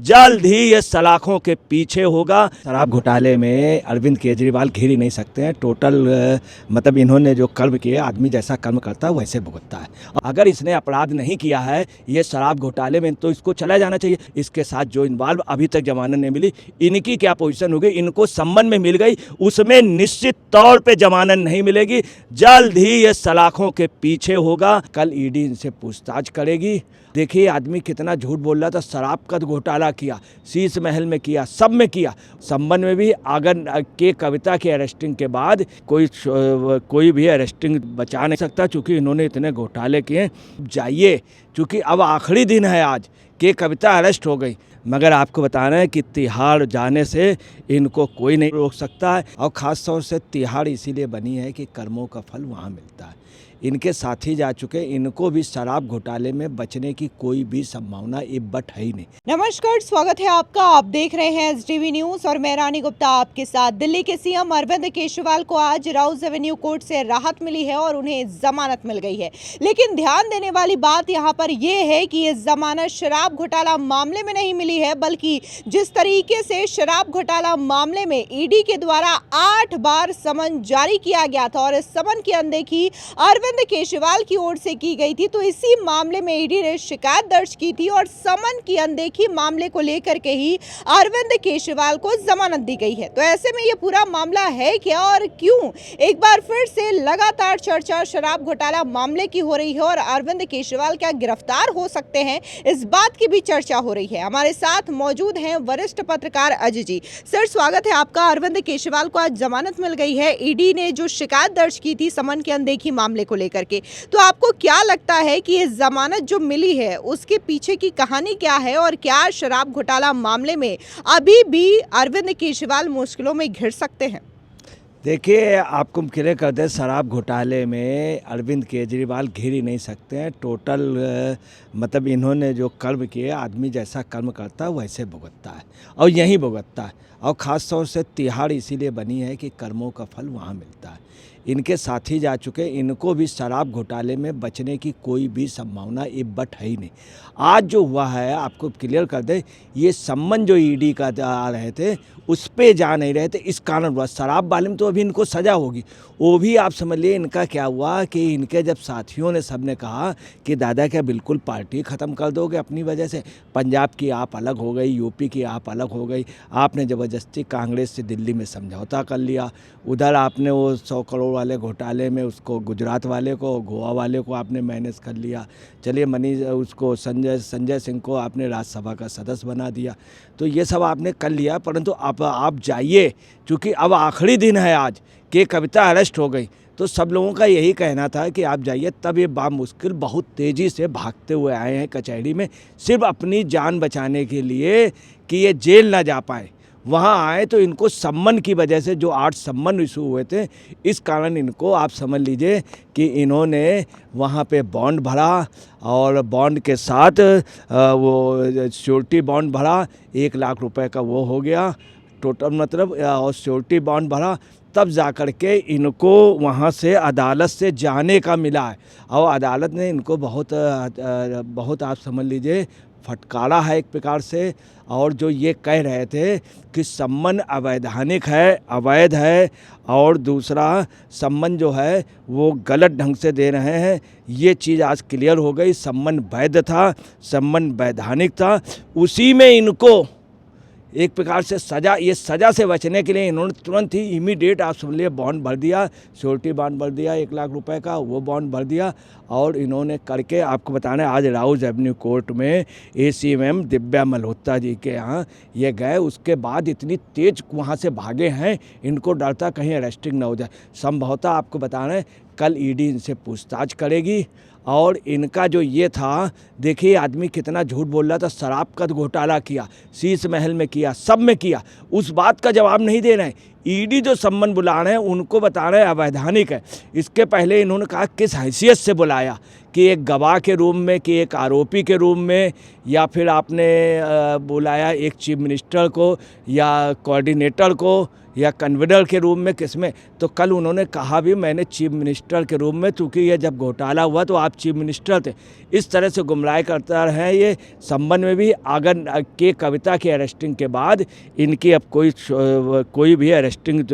जल्द ही ये सलाखों के पीछे होगा। शराब घोटाले में अरविंद केजरीवाल घिर ही नहीं सकते हैं। टोटल मतलब इन्होंने जो कर्म किए, आदमी जैसा कर्म करता है वैसे भुगतता है। अगर इसने अपराध नहीं किया है ये शराब घोटाले में, तो इसको चला जाना चाहिए। इसके साथ जो इन्वॉल्व अभी तक जमानत नहीं मिली, इनकी क्या पोजीशन हो गई? इनको सम्मन में मिल गई, उसमें निश्चित तौर पे जमानत नहीं मिलेगी। जल्द ही ये सलाखों के पीछे होगा। कल ईडी इनसे पूछताछ करेगी। देखिए आदमी कितना झूठ बोल रहा था। शराब का घोटाला किया, शीश महल में किया, सब में किया। संबंध में भी अगर के कविता के अरेस्टिंग के बाद कोई भी अरेस्टिंग बचा नहीं सकता, चूँकि इन्होंने इतने घोटाले किए। जाइए, चूँकि अब आखिरी दिन है आज। के कविता अरेस्ट हो गई, मगर आपको बताना है कि तिहाड़ जाने से इनको कोई नहीं रोक सकता है। और ख़ास तौर से तिहाड़ इसीलिए बनी है कि कर्मों का फल वहाँ मिलता है। इनके साथी जा चुके, इनको भी शराब घोटाले में बचने की कोई भी संभावना इब्बट है ही नहीं। नमस्कार, स्वागत है आपका। आप देख रहे हैं एसटीवी न्यूज और मैं रानी गुप्ता आपके साथ। दिल्ली के सीएम अरविंद केजरीवाल को आज राउज एवेन्यू कोर्ट से राहत मिली है और उन्हें जमानत मिल गई है। लेकिन ध्यान देने वाली बात यहाँ पर यह है कि ये जमानत शराब घोटाला मामले में नहीं मिली है, बल्कि जिस तरीके से शराब घोटाला मामले में ईडी के द्वारा 8 बार समन जारी किया गया था और इस समन की अनदेखी अरविंद केजरीवाल की ओर से की गई थी, तो इसी मामले में ईडी ने शिकायत दर्ज की थी और समन की अनदेखी मामले को लेकर के ही अरविंद केजरीवाल को जमानत दी गई है। तो ऐसे में ये पूरा मामला है क्या और क्यों? एक बार फिर से लगातार चर्चा शराब घोटाला मामले की हो रही है और अरविंद केजरीवाल क्या गिरफ्तार हो सकते हैं, इस बात की भी चर्चा हो रही है। हमारे साथ मौजूद हैं वरिष्ठ पत्रकार अजय जी। सर, स्वागत है आपका। अरविंद केजरीवाल को आज जमानत मिल गई है। ईडी ने जो शिकायत दर्ज की थी समन की अनदेखी मामले को लेकर के, तो आपको क्या लगता है कि ये जमानत जो मिली है उसके पीछे की कहानी क्या है और क्या शराब घोटाला मामले में अभी भी अरविंद केजरीवाल मुश्किलों में घिर सकते हैं? देखिए, आपको क्लियर कर दें, शराब घोटाले में अरविंद केजरीवाल घिर ही नहीं सकते हैं। टोटल मतलब इन्होंने जो कर्म किए, आदमी जैसा कर्म करता है वैसे भुगतता है और यहीं भुगतता है। और ख़ास तौर से तिहाड़ इसीलिए बनी है कि कर्मों का फल वहाँ मिलता है। इनके साथी जा चुके, इनको भी शराब घोटाले में बचने की कोई भी संभावना इब्बट है ही नहीं। आज जो हुआ है, आपको क्लियर कर दें, ये सम्मन जो ईडी का आ रहे थे उस पे जा नहीं रहे थे, इस कारण हुआ। शराब वाले में तो अभी इनको सज़ा होगी, वो भी आप समझ लिए। इनका क्या हुआ कि इनके जब साथियों ने सबने कहा कि दादा क्या बिल्कुल पार्टी ख़त्म कर दोगे अपनी वजह से, पंजाब की आप अलग हो गई, यूपी की आप अलग हो गई, आपने ज़बरदस्ती कांग्रेस से दिल्ली में समझौता कर लिया, उधर आपने वो 100 करोड़ वाले घोटाले में उसको गुजरात वाले को, गोवा वाले को आपने मैनेज कर लिया, चलिए उसको संजय सिंह को आपने राज्यसभा का सदस्य बना दिया। तो ये सब आपने कर लिया, परंतु अब आप जाइए, क्योंकि अब आखिरी दिन है आज। के कविता अरेस्ट हो गई, तो सब लोगों का यही कहना था कि आप जाइए। तब ये बामुश्किल बहुत तेज़ी से भागते हुए आए हैं कचहरी में, सिर्फ अपनी जान बचाने के लिए कि ये जेल ना जा पाए। वहाँ आए तो इनको सम्मन की वजह से, जो 8 सम्मन इशू हुए थे, इस कारण इनको आप समझ लीजिए कि इन्होंने वहाँ पे बॉन्ड भरा और बॉन्ड के साथ वो श्योरिटी बॉन्ड भरा, 1 लाख रुपए का वो हो गया टोटल, मतलब, और श्योरिटी बॉन्ड भरा। तब जा कर के इनको वहाँ से अदालत से जाने का मिला है और अदालत ने इनको बहुत आप समझ लीजिए फटकारा है एक प्रकार से। और जो ये कह रहे थे कि सम्मन अवैधानिक है, अवैध है, और दूसरा सम्मन जो है वो गलत ढंग से दे रहे हैं, ये चीज़ आज क्लियर हो गई। सम्मन वैध था, सम्मन वैधानिक था, उसी में इनको एक प्रकार से सज़ा, ये सज़ा से बचने के लिए इन्होंने तुरंत ही इमीडिएट आप समझ लिए बॉन्ड भर दिया, श्योरिटी बॉन्ड भर दिया 1 लाख रुपए का, वो बॉन्ड भर दिया। और इन्होंने करके आपको बताना है, आज राउज एवेन्यू कोर्ट में एसीएम दिव्या मल्होत्रा जी के यहाँ ये गए। उसके बाद इतनी तेज़ वहाँ से भागे हैं, इनको डर था कहीं अरेस्टिंग ना हो जाए। संभवतः आपको बताना है कल ईडी इनसे पूछताछ करेगी। और इनका जो ये था, देखिए आदमी कितना झूठ बोल रहा था। शराब का घोटाला किया, शीश महल में किया, सब में किया, उस बात का जवाब नहीं दे रहे हैं। ईडी जो सम्मन बुला रहे हैं उनको बता रहे हैं अवैधानिक है। इसके पहले इन्होंने कहा किस हैसियत से बुलाया, कि एक गवाह के रूम में, कि एक आरोपी के रूम में, या फिर आपने बुलाया एक चीफ मिनिस्टर को या कोऑर्डिनेटर को या कन्वीनर के रूप में, किस में? तो कल उन्होंने कहा भी मैंने चीफ मिनिस्टर के रूप में, चूँकि ये जब घोटाला हुआ तो आप चीफ मिनिस्टर थे। इस तरह से गुमराह करता रहे। ये संबंध में भी अगर के कविता की अरेस्टिंग के बाद इनकी अब कोई भी अरेस्टिंग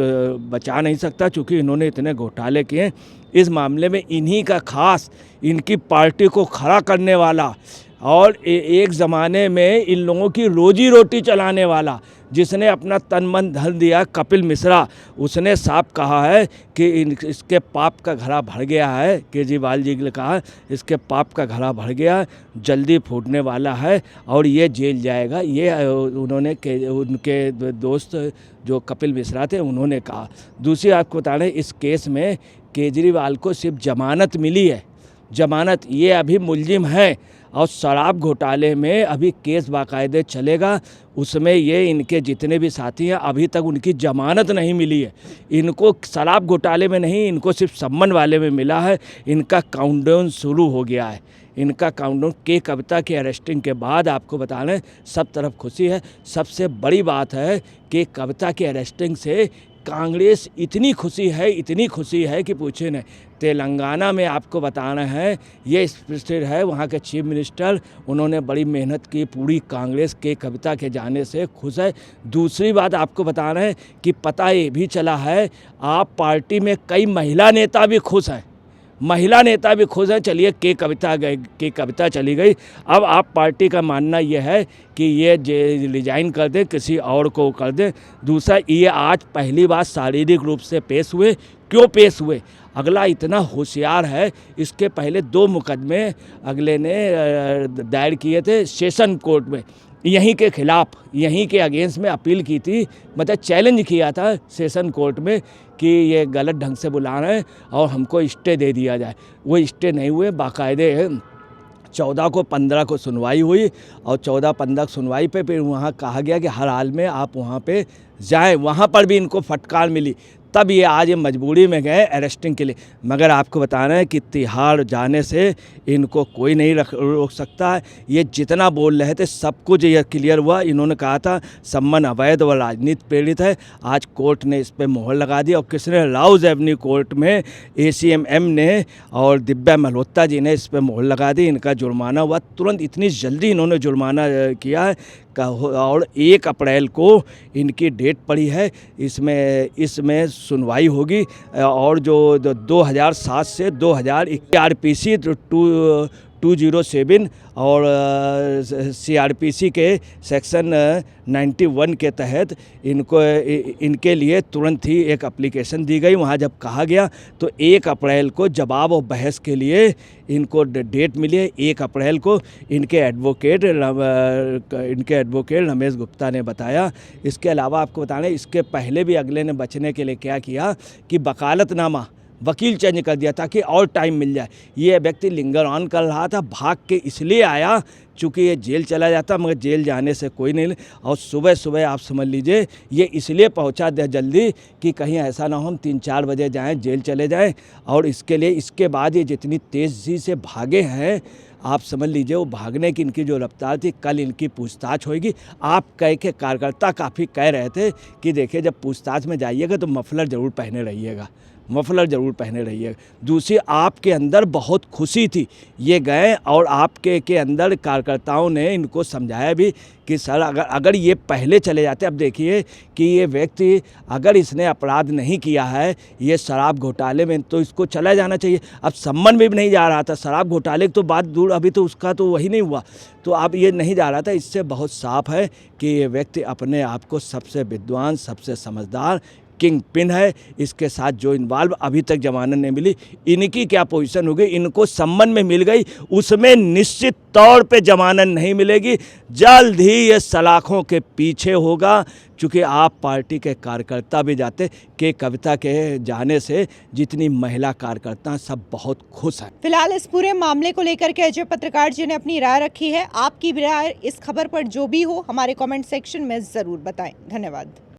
बचा नहीं सकता, चूँकि इन्होंने इतने घोटाले किए। इस मामले में इन्हीं का खास, इनकी पार्टी को खड़ा करने वाला और एक ज़माने में इन लोगों की रोजी रोटी चलाने वाला, जिसने अपना तन मन धन दिया, कपिल मिश्रा, उसने साफ कहा है कि इसके पाप का घड़ा भर गया है। केजरीवाल जी ने कहा इसके पाप का घड़ा भर गया, जल्दी फूटने वाला है और ये जेल जाएगा। ये उन्होंने उनके दोस्त जो कपिल मिश्रा थे उन्होंने कहा। दूसरी आपको बता रहे, इस केस में केजरीवाल को सिर्फ जमानत मिली है। जमानत, ये अभी मुलजिम है और शराब घोटाले में अभी केस बाकायदे चलेगा, उसमें ये इनके जितने भी साथी हैं अभी तक उनकी जमानत नहीं मिली है। इनको शराब घोटाले में नहीं, इनको सिर्फ सम्मन वाले में मिला है। इनका काउंटडाउन शुरू हो गया है। इनका काउंटडाउन के कविता की अरेस्टिंग के बाद आपको बता रहे सब तरफ खुशी है। सबसे बड़ी बात है कि कविता की अरेस्टिंग से कांग्रेस इतनी खुशी है कि पूछे नहीं। तेलंगाना में आपको बताना है, ये स्पष्ट है, वहाँ के चीफ मिनिस्टर उन्होंने बड़ी मेहनत की, पूरी कांग्रेस के कविता के जाने से खुश है। दूसरी बात आपको बता रहे हैं कि पता ये भी चला है, आप पार्टी में कई महिला नेता भी खुश हैं। चलिए के कविता चली गई, अब आप पार्टी का मानना यह है कि ये रिजाइन कर दें, किसी और को कर दें। दूसरा, ये आज पहली बार शारीरिक रूप से पेश हुए। क्यों पेश हुए? अगला इतना होशियार है, इसके पहले 2 मुकदमे अगले ने दायर किए थे सेशन कोर्ट में, यहीं के खिलाफ, यहीं के अगेंस्ट में अपील की थी, मतलब चैलेंज किया था सेशन कोर्ट में कि ये गलत ढंग से बुला रहे हैं और हमको स्टे दे दिया जाए। वो स्टे नहीं हुए, बाकायदे 14 को 15 को सुनवाई हुई और 14-15 सुनवाई पे फिर वहाँ कहा गया कि हर हाल में आप वहाँ पे जाएं। वहाँ पर भी इनको फटकार मिली, तब ये आज ये मजबूरी में गए अरेस्टिंग के लिए। मगर आपको बताना है कि तिहाड़ जाने से इनको कोई नहीं रोक सकता है। ये जितना बोल रहे थे सब कुछ ये क्लियर हुआ। इन्होंने कहा था सम्मन अवैध व राजनीति प्रेरित है, आज कोर्ट ने इस पर मोहर लगा दी। और किसने? राउज एवेन्यू कोर्ट में ACM ने और दिव्या मल्होत्रा जी ने इस पर मोहर लगा दी। इनका जुर्माना हुआ तुरंत, इतनी जल्दी इन्होंने जुर्माना किया है और 1 अप्रैल को इनकी डेट पड़ी है। इसमें सुनवाई होगी और जो 2007 से 2021 RPC 207 और CRPC के सेक्शन 91 के तहत इनके लिए तुरंत ही एक एप्लीकेशन दी गई। वहाँ जब कहा गया तो 1 अप्रैल को जवाब और बहस के लिए इनको डेट मिली है। 1 अप्रैल को इनके एडवोकेट रमेश गुप्ता ने बताया। इसके अलावा आपको बताना, इसके पहले भी अगले ने बचने के लिए क्या किया कि वकालतनामा वकील चेंज कर दिया ताकि और टाइम मिल जाए। ये व्यक्ति लिंगर ऑन कर रहा था, भाग के इसलिए आया चूँकि ये जेल चला जाता, मगर जेल जाने से कोई नहीं। और सुबह आप समझ लीजिए ये इसलिए पहुंचा दे जल्दी कि कहीं ऐसा ना हो हम 3-4 बजे जाएं, जेल चले जाएं। और इसके बाद ये जितनी तेज़ी से भागे हैं, आप समझ लीजिए वो भागने की इनकी जो रफ्तार थी, कल इनकी पूछताछ होगी। आप कह के कार्यकर्ता काफ़ी कह रहे थे कि देखिए जब पूछताछ में जाइएगा तो मफलर ज़रूर पहने रहिएगा। दूसरी, आपके अंदर बहुत खुशी थी, ये गए और आपके अंदर कार्यकर्ताओं ने इनको समझाया भी कि सर अगर ये पहले चले जाते। अब देखिए कि ये व्यक्ति अगर इसने अपराध नहीं किया है ये शराब घोटाले में, तो इसको चला जाना चाहिए। अब सम्मन में भी नहीं जा रहा था, शराब घोटाले की तो बात दूर, अभी तो उसका तो वही नहीं हुआ, तो अब ये नहीं जा रहा था। इससे बहुत साफ है कि ये व्यक्ति अपने आप को सबसे विद्वान, सबसे समझदार किंग पिन है। इसके साथ जो इन्वॉल्व, अभी तक जमानत नहीं मिली, इनकी क्या पोजीशन हो गई? इनको सम्मन में मिल गई, उसमें निश्चित तौर पे जमानत नहीं मिलेगी। जल्द ही ये सलाखों के पीछे होगा, चूँकि आप पार्टी के कार्यकर्ता भी जाते के कविता के जाने से जितनी महिला कार्यकर्ता सब बहुत खुश हैं। फिलहाल इस पूरे मामले को लेकर के अजय पत्रकार जी ने अपनी राय रखी है। आपकी राय इस खबर पर जो भी हो हमारे कमेंट सेक्शन में ज़रूर बताएं। धन्यवाद।